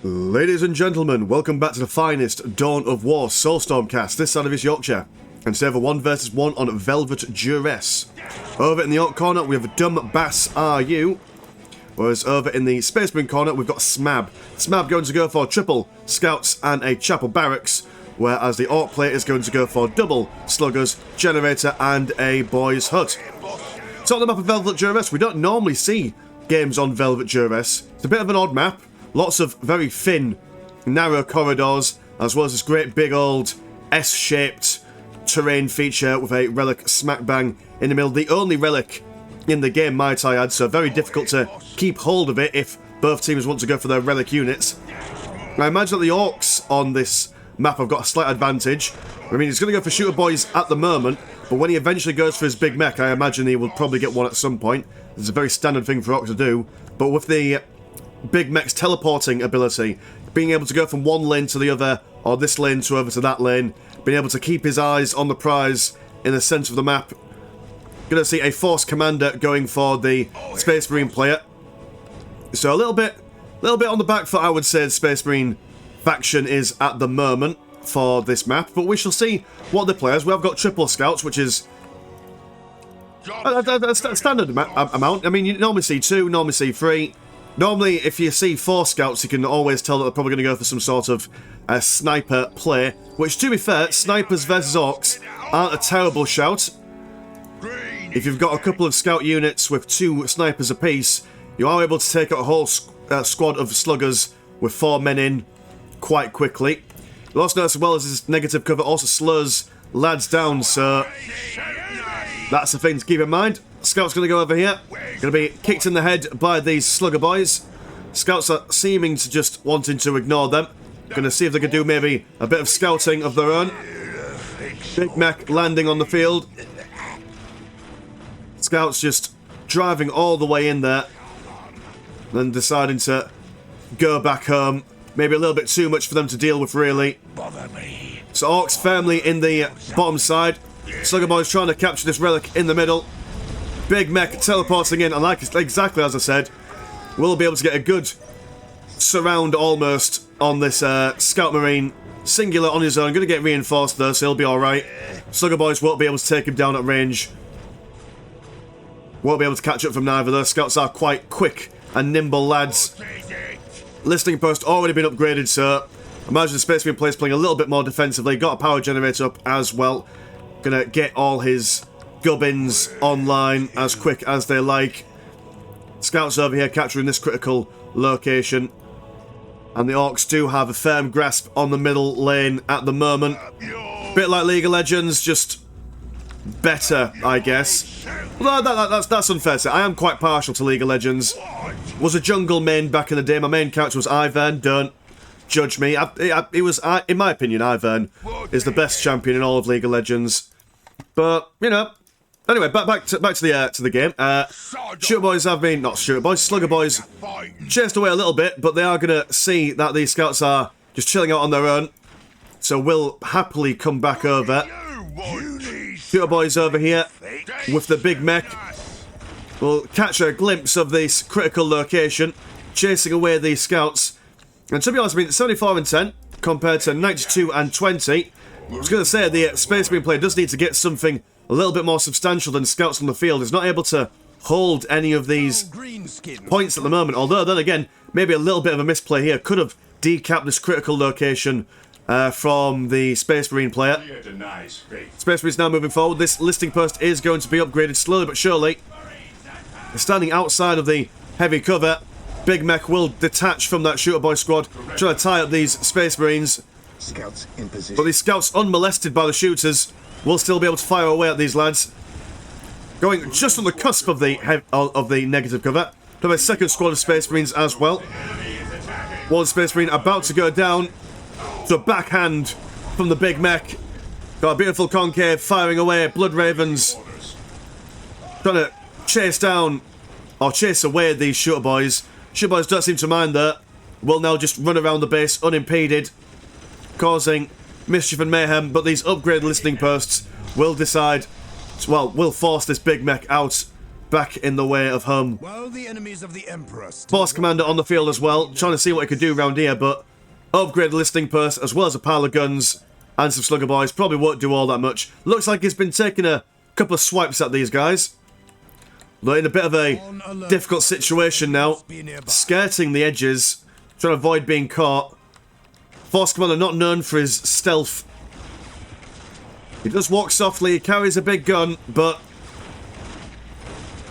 Ladies and gentlemen, welcome back to the finest Dawn of War Soulstorm cast this side of East Yorkshire. And today we have a 1 versus 1 on Velvet Duress. Over in the Ork corner we have a Dumb Bass RU. Whereas over in the Space Marine corner we've got Smab. Smab going to go for triple Scouts and a Chapel Barracks. Whereas the Ork player is going to go for double Sluggers, Generator and a Boys Hut. So on the map of Velvet Duress, we don't normally see games on Velvet Duress. It's a bit of an odd map. Lots of very thin, narrow corridors, as well as this great big old S-shaped terrain feature with a relic smack bang in the middle. The only relic in the game, might I add, so very difficult to keep hold of it if both teams want to go for their relic units. I imagine that the Orks on this map have got a slight advantage. I mean, he's going to go for shooter boys at the moment, but when he eventually goes for his big mech, I imagine he will probably get one at some point. It's a very standard thing for Orks to do, but with the big mech's teleporting ability, being able to go from one lane to the other, or this lane to over to that lane, being able to keep his eyes on the prize in the centre of the map. Going to see a Force Commander going for the Space Marine player. So a little bit on the back foot, I would say, the Space Marine faction is at the moment for this map, but we shall see what the players. We have got triple Scouts, which is a standard amount. I mean, you normally see 2, normally see 3. Normally, if you see 4 Scouts, you can always tell that they're probably going to go for some sort of sniper play, which, to be fair, snipers versus Orks aren't a terrible shout. If you've got a couple of Scout units with 2 snipers apiece, you are able to take out a whole squad of Sluggers with 4 men in quite quickly. You'll also notice, as well as this negative cover, also slows lads down, so that's the thing to keep in mind. Scout's going to go over here. Going to be kicked in the head by these Slugger boys. Scouts are seeming to just wanting to ignore them. Going to see if they can do maybe a bit of scouting of their own. Big mech landing on the field. Scouts just driving all the way in there. Then deciding to go back home. Maybe a little bit too much for them to deal with, really. So Orks firmly in the bottom side. Slugger boys trying to capture this relic in the middle. Big mech teleporting in, and like exactly as I said, we'll be able to get a good surround almost on this Scout Marine. Singular on his own, going to get reinforced though, so he'll be alright. Slugger boys won't be able to take him down at range. Won't be able to catch up from neither. Those Scouts are quite quick and nimble lads. Listening post already been upgraded, so imagine the Space Marine player's playing a little bit more defensively. Got a power generator up as well. Gonna get all his gubbins online as quick as they like. Scouts over here capturing this critical location. And the Orks do have a firm grasp on the middle lane at the moment. Bit like League of Legends, just better, I guess. Well, that's unfair to say. I am quite partial to League of Legends. Was a jungle main back in the day. My main character was Ivern. Don't judge me. In my opinion, Ivern is the best champion in all of League of Legends. But, you know, anyway, back to the game. Shooter boys have been, not shooter boys, Slugger boys chased away a little bit, but they are going to see that these Scouts are just chilling out on their own. So we'll happily come back over. Shooter boys over here with the big mech. We'll catch a glimpse of this critical location, chasing away these Scouts. And to be honest, I mean, 74 and 10 compared to 92 and 20. I was going to say, the Space Marine player does need to get something a little bit more substantial than Scouts on the field. He's not able to hold any of these points at the moment. Although, then again, maybe a little bit of a misplay here. Could have decapped this critical location from the Space Marine player. Space Marine's now moving forward. This listing post is going to be upgraded slowly but surely. Standing outside of the heavy cover. Big mech will detach from that shooter boy squad, trying to tie up these Space Marines. Scouts in position. But these Scouts, unmolested by the shooters, will still be able to fire away at these lads. Going just on the cusp of the negative cover. We have a second squad of Space Marines as well. One Space Marine about to go down. So backhand from the big mech. Got a beautiful concave firing away. Blood Ravens trying to chase down or chase away these shooter boys. Shooter boys don't seem to mind that. Will now just run around the base unimpeded, causing mischief and mayhem, but these upgraded listening posts will decide, well, will force this big mech out back in the way of home. While the enemies of the Emperor Force Commander on the field as well, trying to see what he could do around here, but upgraded listing post as well as a pile of guns and some slugger boys probably won't do all that much. Looks like he's been taking a couple of swipes at these guys. They're in a bit of a difficult situation now, skirting the edges, trying to avoid being caught. Force Commander not known for his stealth. He does walk softly, he carries a big gun, but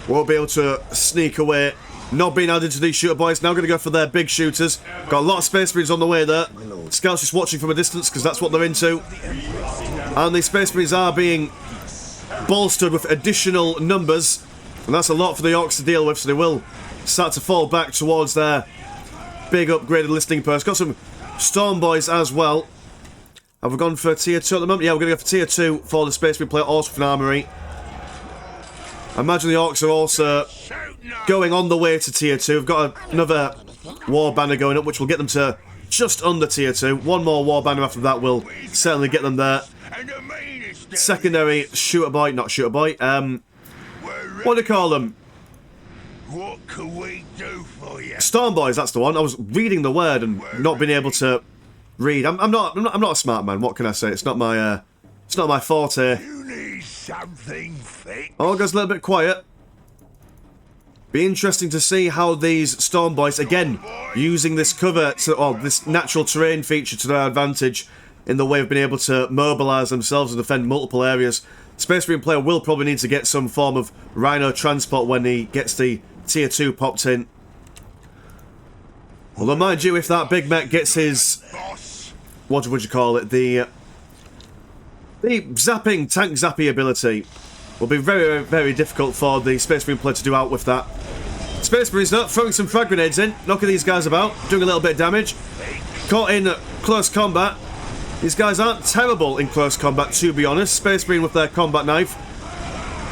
won't be able to sneak away. Not being added to these shooter boys, now going to go for their big shooters. Got a lot of Space Marines on the way there. Scouts just watching from a distance because that's what they're into. And the Space Marines are being bolstered with additional numbers. And that's a lot for the Orks to deal with, so they will start to fall back towards their big upgraded listing post. Got some Storm Boys as well. Have we gone for tier 2 at the moment? Yeah, we're going to go for tier 2 for the Space Marine player, also with an armory. I imagine the Orks are also going on the way to tier 2. We've got another war banner going up, which will get them to just under tier 2. One more war banner after that will certainly get them there. Secondary shooter boy, not shooter boy, what do you call them? What can we do for you? Storm Boys, that's the one. I was reading the word and not being able to read. I'm not a smart man. What can I say? It's not my forte. You need something fixed. All goes a little bit quiet. Be interesting to see how these Storm Boys, again, using this cover, or this natural terrain feature to their advantage in the way of being able to mobilise themselves and defend multiple areas. Space Marine player will probably need to get some form of Rhino transport when he gets the tier 2 popped in. Although, mind you, if that big mech gets his, what would you call it, the zapping, tank zappy ability, will be very, very difficult for the Space Marine player to do out with that. Space Marines though, throwing some frag grenades in, knocking these guys about, doing a little bit of damage. Caught in close combat. These guys aren't terrible in close combat, to be honest. Space Marine with their combat knife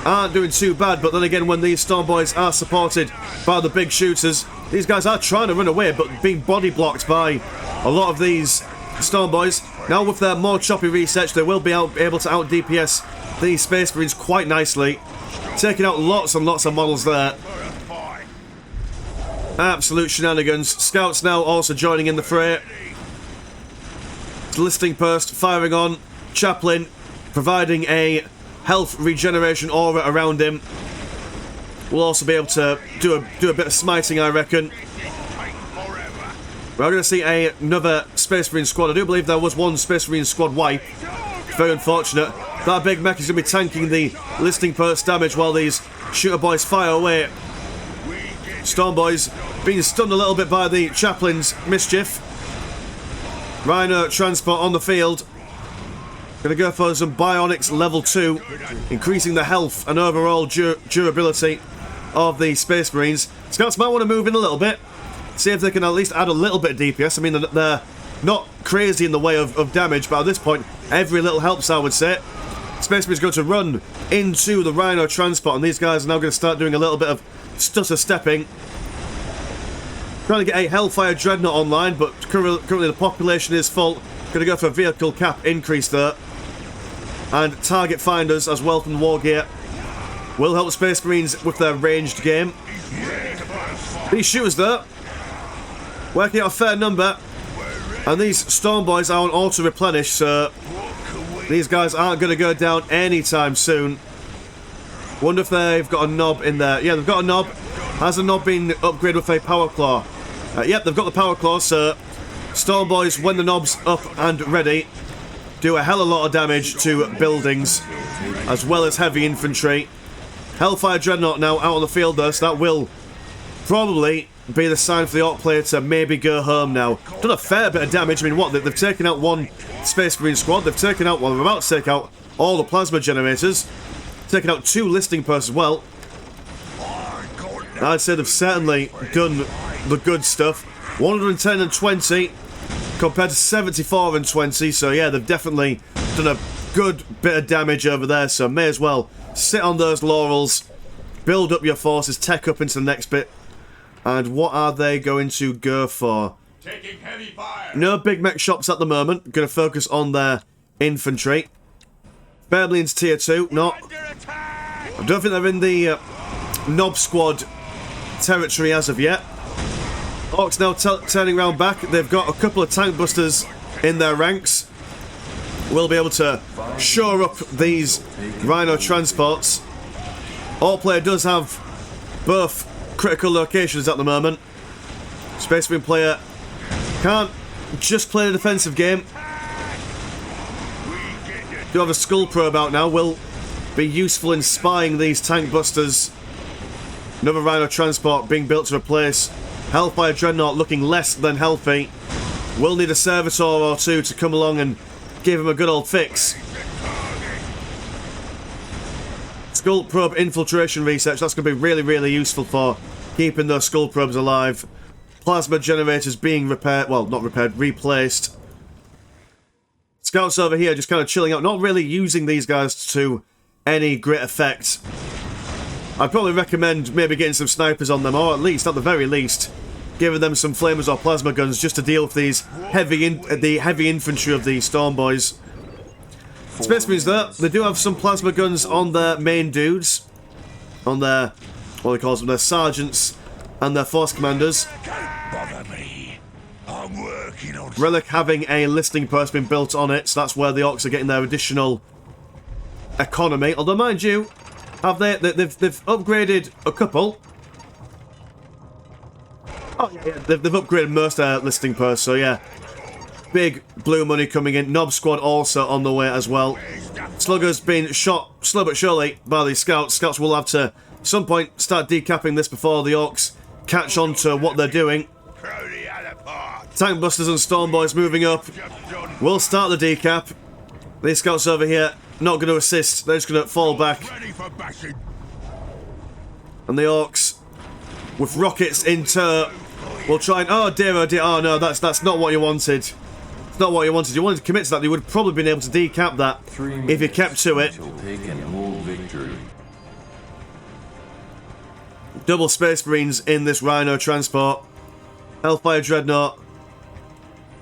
aren't doing too bad, but then again, when these Storm Boys are supported by the big shooters, these guys are trying to run away, but being body blocked by a lot of these Storm Boys. Now with their more choppy research, they will be able to out DPS these Space Marines quite nicely, taking out lots and lots of models there. Absolute shenanigans. Scouts now also joining in the fray. Listing post firing on. Chaplain providing a health regeneration aura around him. We'll also be able to do a bit of smiting, I reckon. We're going to see another Space Marine squad. I do believe there was one Space Marine squad wipe. Very unfortunate. That big mech is going to be tanking the listing post damage while these shooter boys fire away. Storm Boys being stunned a little bit by the Chaplain's mischief. Rhino transport on the field. Going to go for some Bionics level 2, increasing the health and overall durability of the Space Marines. Scouts might want to move in a little bit, see if they can at least add a little bit of DPS. I mean, they're not crazy in the way of damage, but at this point, every little helps, I would say. Space Marines going to run into the Rhino transport, and these guys are now going to start doing a little bit of stutter stepping. Trying to get a Hellfire Dreadnought online, but currently the population is full. Going to go for a vehicle cap increase there. And target finders as well from War Gear will help Space Marines with their ranged game. These shooters though, working out a fair number. And these Storm Boys are on auto-replenish, so these guys aren't going to go down anytime soon. Wonder if they've got a knob in there. Yeah, they've got a knob. Has the knob been upgraded with a Power Claw? Yep, they've got the Power Claw, so Storm Boys, when the knob's up and ready, do a hell of a lot of damage to buildings, as well as heavy infantry. Hellfire Dreadnought now out on the field though, so that will probably be the sign for the Orc player to maybe go home now. Done a fair bit of damage. I mean, what? They've taken out one Space Marine squad. They've taken out, well, they're about to take out all the plasma generators. Taken out 2 listing posts as well. I'd say they've certainly done the good stuff. 110 and 20 compared to 74 and 20. So yeah, they've definitely done a good bit of damage over there. So may as well sit on those laurels, build up your forces, tech up into the next bit. And what are they going to go for? Taking heavy fire. No big mech shops at the moment. Going to focus on their infantry. Barely into tier 2. Not. I don't think they're in the Knob Squad territory as of yet. Orks now turning around back. They've got a couple of tank busters in their ranks. We'll be able to shore up these Rhino transports. All player does have both critical locations at the moment. Space Marine player can't just play the defensive game. Do have a skull probe out now. Will be useful in spying these tank busters. Another Rhino transport being built to replace. Hellfire Dreadnought looking less than healthy. Will need a servitor or two to come along and give him a good old fix. Skull probe infiltration research. That's going to be really, really useful for keeping those skull probes alive. Plasma generators being repaired. Well, not repaired, replaced. Scouts over here just kind of chilling out. Not really using these guys to any great effect. I'd probably recommend maybe getting some snipers on them, or at least, at the very least, giving them some flamers or plasma guns just to deal with these the heavy infantry of the Storm Boys. Space Marines though, they do have some plasma guns on their main dudes. On their, what they call them, their sergeants and their force commanders. Bother me. I'm working on... Relic having a listing post been built on it, so that's where the Orks are getting their additional economy. Although, mind you, have they've upgraded a couple. Oh yeah, they've upgraded most listing posts, so yeah. Big blue money coming in. Knob Squad also on the way as well. Slugger's been shot slow but surely by the scouts. Scouts will have to, at some point, start decapping this before the Orks catch on to what they're doing. Tank Busters and Storm Boys moving up. We'll start the decap. These scouts over here not going to assist. They're just going to fall back. And the Orks, with rockets in tow, will try and... Oh dear, oh dear. Oh no, that's not what you wanted. It's not what you wanted. You wanted to commit to that. You would have probably been able to decap that if you kept to it. Double Space Marines in this Rhino transport. Hellfire Dreadnought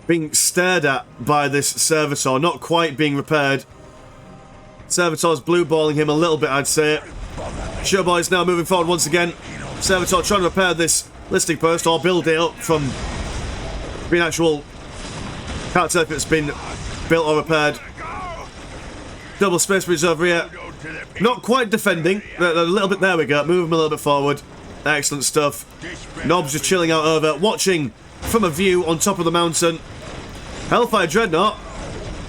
being stared at by this Servitor, not quite being repaired. Servitor's blue-balling him a little bit, I'd say. Sure Boys now moving forward once again. Servitor trying to repair this listing post or build it up from being actual... Can't tell if it's been built or repaired. Double Space Marines over here. Not quite defending. A little bit, there we go. Move them a little bit forward. Excellent stuff. Nobs just chilling out over, watching from a view on top of the mountain. Hellfire Dreadnought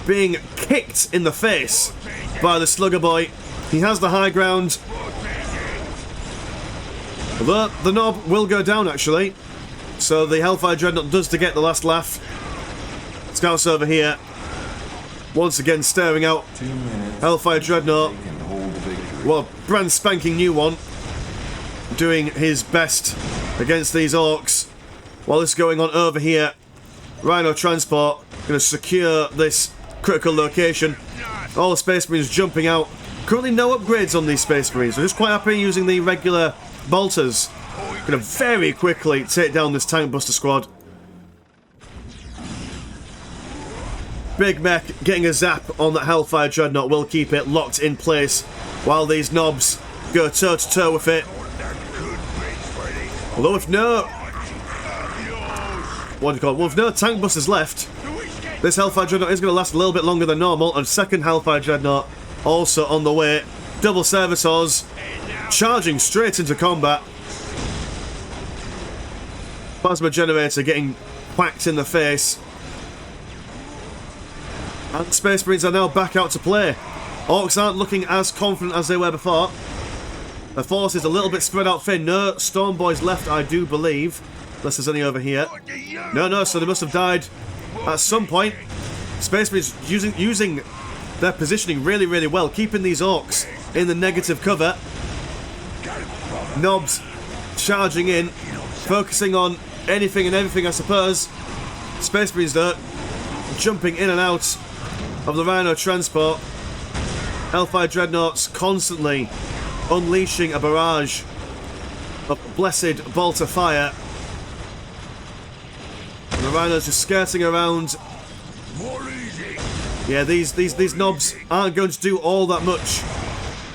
being kicked in the face by the Slugger Boy. He has the high ground. Although the Nob will go down actually. So the Hellfire Dreadnought does to get the last laugh. Scouts over here. Once again staring out. Hellfire Dreadnought. Well, brand spanking new one. Doing his best against these Orks. While this is going on over here, Rhino Transport going to secure this critical location. All the Space Marines jumping out. Currently no upgrades on these Space Marines. They're just quite happy using the regular bolters. Going to very quickly take down this Tank Buster squad. Big Mech getting a zap on that Hellfire Dreadnought will keep it locked in place while these Nobs go toe to toe with it. Although if no... What do you call it? Well, if no Tank Busters left, this Hellfire Dreadnought is going to last a little bit longer than normal. And second Hellfire Dreadnought also on the way. Double Servitors charging straight into combat. Plasma Generator getting whacked in the face. And Space Marines are now back out to play. Orks aren't looking as confident as they were before. The force is a little bit spread out thin. No Storm Boys left, I do believe. Unless there's any over here. No, so they must have died at some point. Space Marines using their positioning really, really well. Keeping these Orks in the negative cover. Nobs charging in. Focusing on anything and everything, I suppose. Space Marines, though, jumping in and out of the Rhino transport. Hellfire Dreadnoughts constantly unleashing a barrage of blessed bolt of fire. And the Rhinos just skirting around. Yeah, these Nobs aren't going to do all that much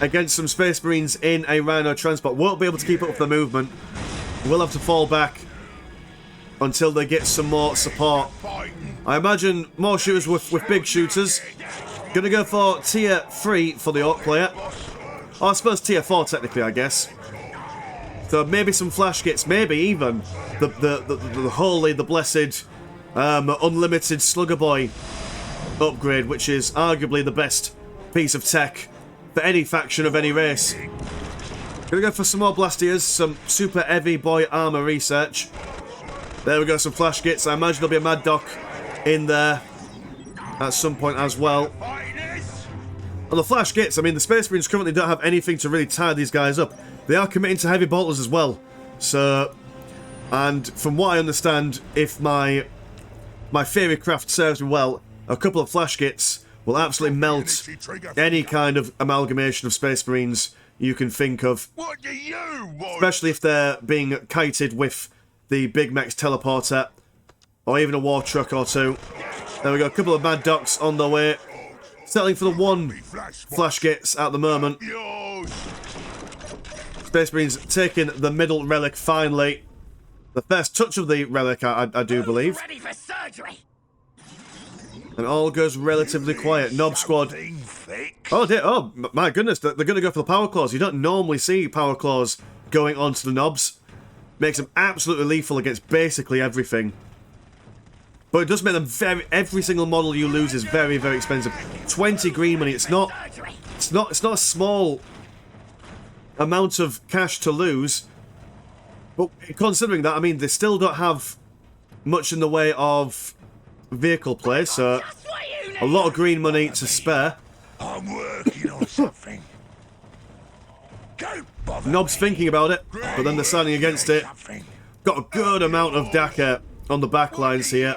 against some Space Marines in a Rhino transport. Won't be able to keep up with the movement. We'll have to fall back until they get some more support. I imagine more shooters with big shooters. Gonna go for tier 3 for the Orc player. Or I suppose tier 4 technically, I guess. So maybe some flash kits, maybe even the holy, the blessed, unlimited Slugger Boy upgrade, which is arguably the best piece of tech for any faction of any race. Gonna go for some more Blastiers, some super heavy boy armor research. There we go, some flash kits. I imagine there'll be a Mad Doc in there at some point as well. On the flash kits, I mean, the Space Marines currently don't have anything to really tie these guys up. They are committing to heavy bolters as well. So, and from what I understand, if my theory craft serves me well, a couple of flash kits will absolutely melt any kind of amalgamation of Space Marines you can think of. What do you want? Especially if they're being kited with the Big Mech's teleporter, or even a war truck or two. There we go, a couple of Mad Docs on the way. Settling for the one flash kits at the moment. Space Marines taking the middle relic finally. The first touch of the relic, I do believe. Ready for surgery. And all goes relatively quiet. Nob squad. Oh dear, oh my goodness, they're going to go for the power claws. You don't normally see power claws going onto the knobs. Makes them absolutely lethal against basically everything. But it does make them every single model you lose is very, very expensive. 20 green money, it's not a small amount of cash to lose. But considering that, I mean, they still don't have much in the way of vehicle play, so a lot of green money to spare. I'm working on something. Don't bother Nob's thinking about it, but then they're signing against it. Got a good amount of Dakar on the back lines here.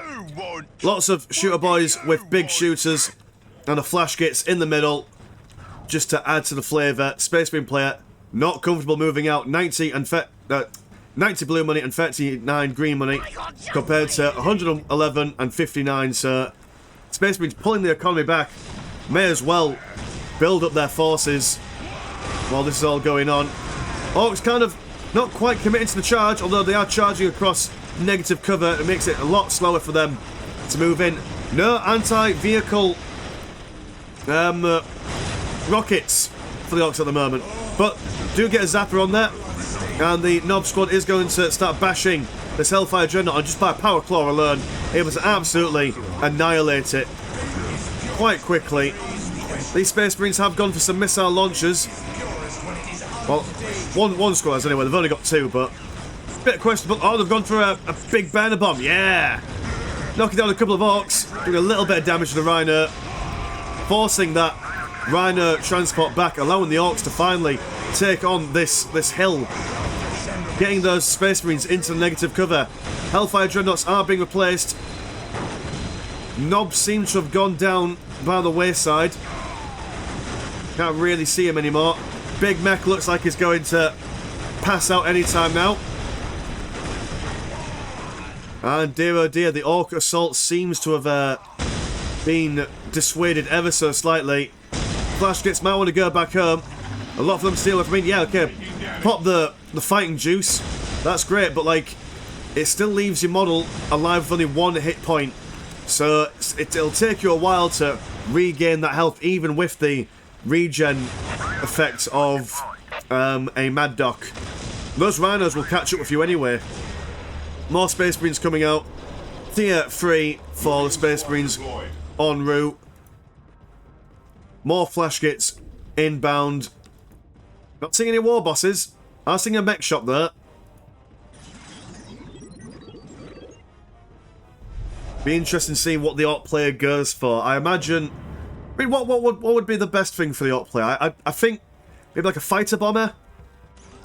Lots of shooter boys with big shooters and the flash kits in the middle, just to add to the flavour. Space Marine player not comfortable moving out. 90 blue money and 39 green money compared to 111 and 59. So Space Marines pulling the economy back. May as well build up their forces while this is all going on. Orks kind of not quite committing to the charge, although they are charging across negative cover. It makes it a lot slower for them to move in. No anti-vehicle rockets for the Orks at the moment, but do get a zapper on there, and the Nob squad is going to start bashing this Hellfire Dreadnought, and just by power claw alone, able to absolutely annihilate it quite quickly. These Space Marines have gone for some missile launchers. Well, one squad has anyway. They've only got two, but a bit questionable. Oh, they've gone for a big burner bomb. Yeah, knocking down a couple of Orks, doing a little bit of damage to the Rhino, forcing that Rhino transport back, allowing the Orks to finally take on this hill, getting those Space Marines into the negative cover. Hellfire Dreadnoughts are being replaced. Nob seems to have gone down by the wayside. Can't really see him anymore. Big Mech looks like he's going to pass out anytime now. And dear oh dear, the Orc assault seems to have been dissuaded ever so slightly. Flash kits might want to go back home. A lot of them steal it from me. Yeah, okay. Pop the fighting juice. That's great, but like, it still leaves your model alive with only one hit point. So it'll take you a while to regain that health, even with the regen effect of a Mad Doc. Those Rhinos will catch up with you anyway. More Space Marines coming out. Tier 3 for the Space Marines en route. More flash kits inbound. Not seeing any war bosses. I'm seeing a mech shop there. Be interesting to see what the Orc player goes for. I imagine... I mean, what would be the best thing for the Orc player? I think maybe like a fighter bomber.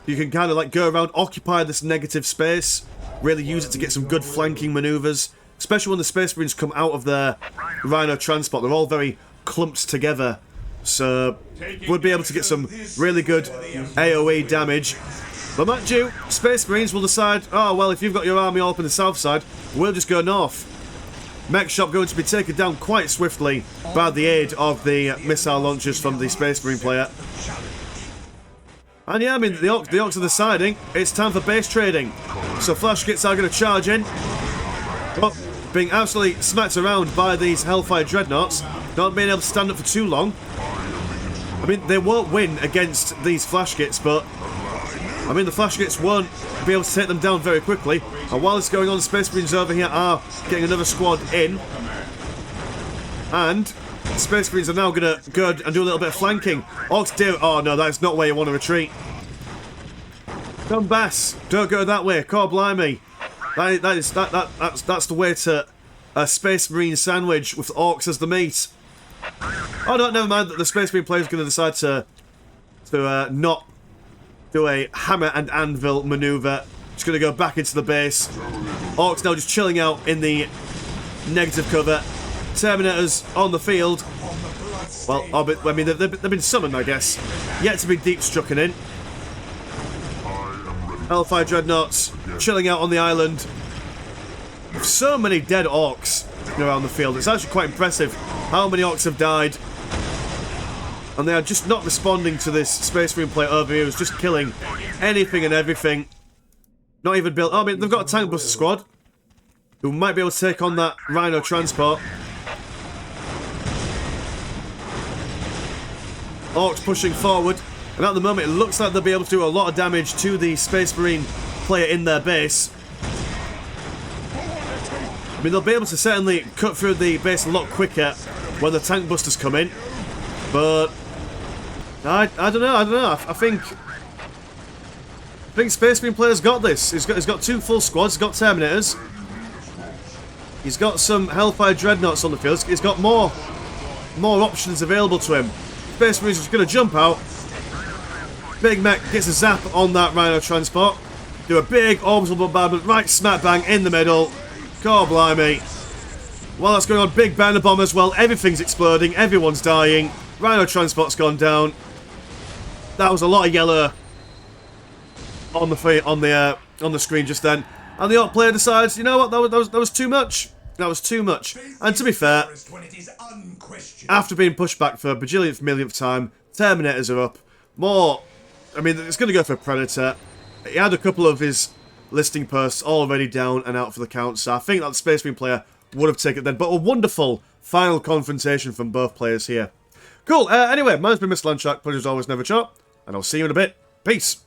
You can kind of like go around, occupy this negative space, really use it to get some good flanking maneuvers, especially when the Space Marines come out of their Rhino transport. They're all very clumped together, so would be able to get some really good AoE damage. But mind you, Space Marines will decide, oh well, if you've got your army all up in the south side, we'll just go north. Mech shop going to be taken down quite swiftly by the aid of the missile launchers from the Space Marine player. And yeah, I mean, the Orks are deciding it's time for base trading. So Flashkits are going to charge in. But being absolutely smacked around by these Hellfire Dreadnoughts, not being able to stand up for too long. I mean, they won't win against these Flashkits, but I mean, the Flashkits won't be able to take them down very quickly. And while it's going on, Space Marines over here are getting another squad in. And Space Marines are now going to go and do a little bit of flanking. Orks do. Oh no, that's not where you want to retreat. Come Bass, don't go that way. God blimey. That's the way to a Space Marine sandwich with Orks as the meat. Oh no, never mind. The Space Marine player is going to decide to not do a hammer and anvil maneuver. Just going to go back into the base. Orks now just chilling out in the negative cover. Terminators on the field. Well, I mean, they've been summoned, I guess. Yet to be deep strucken in. Hellfire Dreadnoughts chilling out on the island. So many dead Orks around the field. It's actually quite impressive how many Orks have died. And they are just not responding to this Space Marine player over here who's just killing anything and everything. Not even built. Oh, I mean, they've got a tank buster squad who might be able to take on that Rhino transport. Orks pushing forward, and at the moment it looks like they'll be able to do a lot of damage to the Space Marine player in their base. I mean, they'll be able to certainly cut through the base a lot quicker when the tank busters come in, but I don't know. I think Space Marine player's got this. He's got two full squads. He's got Terminators. He's got some Hellfire Dreadnoughts on the field. He's got more options available to him. Space Marines is going to jump out. Big Mech gets a zap on that Rhino transport. Do a big orbital bombardment right smack bang in the middle. God blimey. While that's going on, big banner bomb as well. Everything's exploding. Everyone's dying. Rhino transport's gone down. That was a lot of yellow on the screen just then. And the Ork player decides, you know what, that was too much. That was too much. And to be fair, after being pushed back for a bajillionth millionth time, Terminators are up. More, I mean, it's going to go for Predator. He had a couple of his listing posts already down and out for the count, so I think that the Space Marine player would have taken it then. But a wonderful final confrontation from both players here. Cool, anyway, mine's been Mr. Landshark, pleasure as always, never chop, and I'll see you in a bit. Peace!